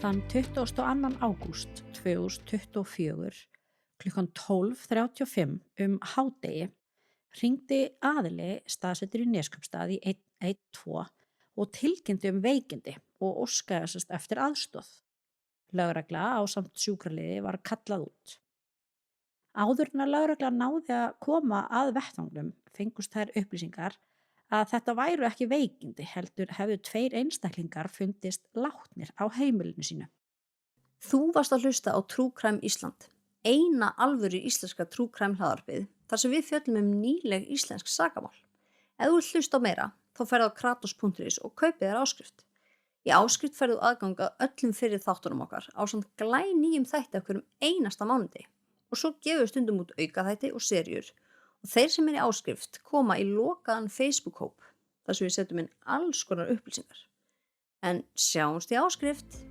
Þann 22. ágúst 2024 klukkan 12:35 hádegi hringdi aðili staðsettur í Neskaupstað í 112 og tilkynnti veikindi og óskaði eftir aðstoð. Lögregla ásamt sjúkraliði var kallað út. Áður en að lögreglan náði að koma að vettvangnum fengust þær upplýsingar að þetta væru ekki veikindi heldur hefðu 2 einstaklingar fundist látnir á heimilinu sínu. Þú varst að hlusta á True Crime Ísland, eina alvöru íslenska True Crime hlaðvarpið þar sem við fjöllum nýleg íslensk sakamál. Ef þú vilt hlusta á meira, þá ferðu á kratos.is og kaupið þér áskrift. Í áskrift ferðu aðgang að öllum fyrir þáttunum okkar ásamt glænýjum þætti af hverjum einasta mánuði. Og svo gefum við stundum út aukaþætti og seríur. Og þeir sem í áskrift koma í lokaðan Facebook-hóp þar sem við setjum inn alls konar upplýsingar. En sjáumst í áskrift!